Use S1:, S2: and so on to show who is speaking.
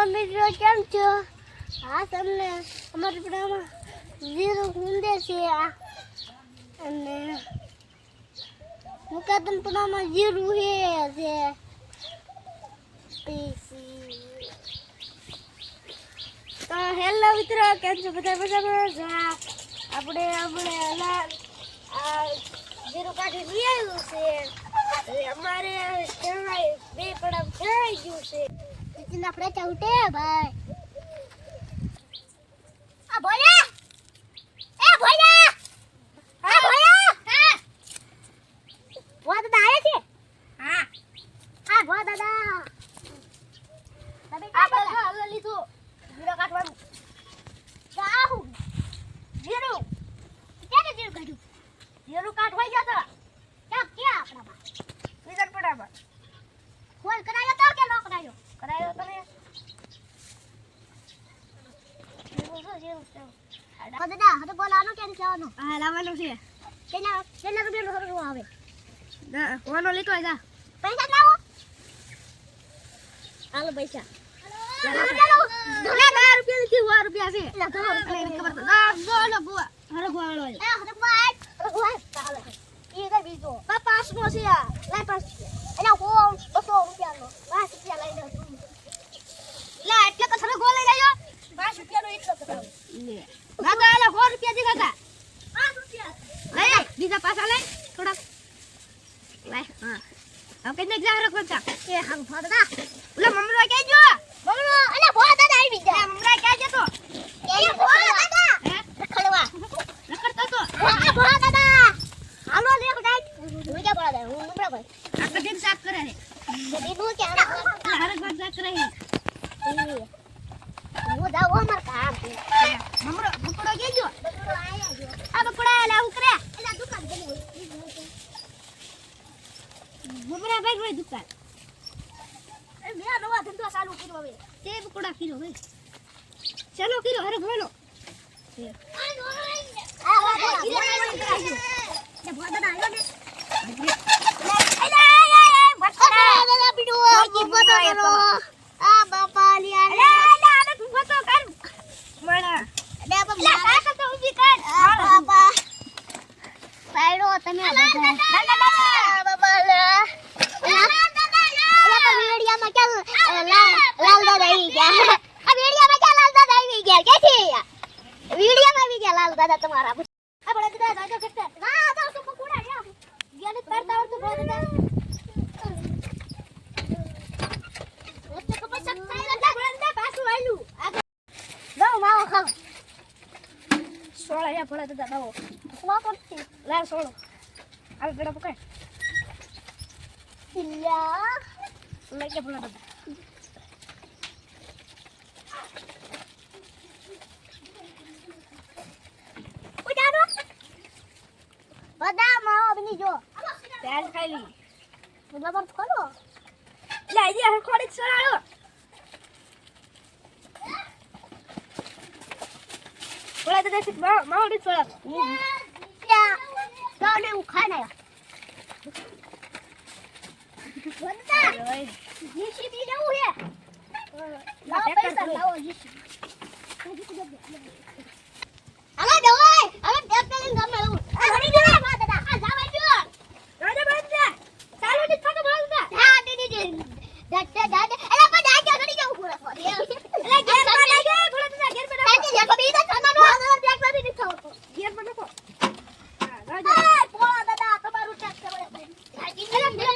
S1: Hello મિત્રો, કેમ છો? હા, તમને અમારા પડામાં જીરું ઊંડે છે અને મુકાદન પડામાં જીરું છે તો હેલો મિત્રો, કેમ છો બધા? મજામાં? આપણે જીરું કાઢી લઈ આવ્યું છે. અમારે બે પડામ થઈ ગયું છે. આપણે ચૌટે ભાઈ આ ભોયા હા ભોયા દાદા આવે છે. હા ભોયા દાદા તમે આ લીધું જીરો કાઢવાનું જાહું જીરો ક્યારે જીરો કાઢ્યું? જીરો કાઢવા ગયા હતા ક્યાં આપણામાં વિદર પડામાં ફોન કરાયો તો કે નો કરાયો? કરાયો તમે દાદા હવે બોલાવાનો કે લાવવાનો? હા, લાવવાનો છે. કેટલા રૂપિયાનો ખર્ચો આવે? કોનો લીધો જા પૈસા લાવો. હાલો પૈસા રૂપિયા છે. ખબર તો બોલો બુઆ હરે બોલો એ કઈ બીજો 5 નો છે. લાય 5 એના કોમ 200 રૂપિયાનો 5 રૂપિયા લઈ દઉં. લે એટલે કે થરો ગોળ લઈ લેજો 5 રૂપિયાનો એટલો કરાવ લે કાકા. એલા 100 રૂપિયા દી કાકા 5 રૂપિયા લે બીજા પાછા લે થોડા લે. હા હવે કઈ નક જાહરો કરતા એ હમ ફાદા ઓલા મમરા કેજો મમરા. અલા ભો દાદા આવી જા મમરા કેજો તો એ ભો દાદા રખડવા રખડતો તો આ ભો દાદા હાલો લે ગાય હું કે બોલા દે હું મમરા ભાઈ આ કદીન સાફ કરે રે દીધું કે હરક બાદ સાફ કરે હું જાવ અમાર કામ મમરા બકડો કેજો બકડો આયા જો આ બકડા લા ઉકરે એલા દુકાન ગઈ મમરા ભાઈ રોય દુકાન એ મે નવા ધંધો ચાલુ કર્યો હવે તે બકડા કર્યો ભાઈ ચાલો કર્યો હરક બોલો આ વાડા કરાજો ને ભો દાદા આવ્યો ને દાદા પીડો ફોટો કરો આ બાપા લિયા અરે તું ફોટો કર મળા બે બાપા તો ઊભી કર આ બાપા પાડો તમે દાદા બાપા લા વીડિયામાં ચાલ લાલ દાદા આવી ગયા. આ વીડિયામાં ચાલ લાલ દાદા આવી ગયા કે છે વીડિયામાં આવી ગયા લાલ દાદા તમારા. આ બડા દાદા રાજો કરતા હા તો સુપ કુડા યા ગયાને કરતા આવતું બડા દાદા ઓતે કપ સક થાય દાદા બડા પાછું આલ્યું જાવ માવો ખાવ સોળા યા બડા દાદા દાવો માં કરતી લા સોળો આ બડા પકડ ઇલ્લા લઈ બડા દાદા બધા માવો બની જો તેલ ખાઈ લી બધા પર ખોલો લે જે ખોડી સરાળો બોલા તો દેખ માવો ડી સરાળો યા તો ને ખાના વંદા જીસીબી લેવું હે લાવ પૈસા લાવો જીસીબી હાલો દવાઈ હવે ટ્રેક્ટર લઈને ગામમાં લાવું આ ઘડી દે મા દાદા આ જાવા જો રાજા બંધ ચાલુ ની ફોટો બોલતા હા દીદી દાદા દાદા એલા પણ દાદા ઘડી કેવું પૂરા એલા ઘેર પર લાગે બોલા દાદા ઘેર પર લાગે જે કબી તો છાનો નો ટ્રેક્ટર બી નથી આવતો ઘેર પર નકો હા રાજા પોળા દાદા તમારું ટ્રેક્ટર બળે હાજી એલા ઘેર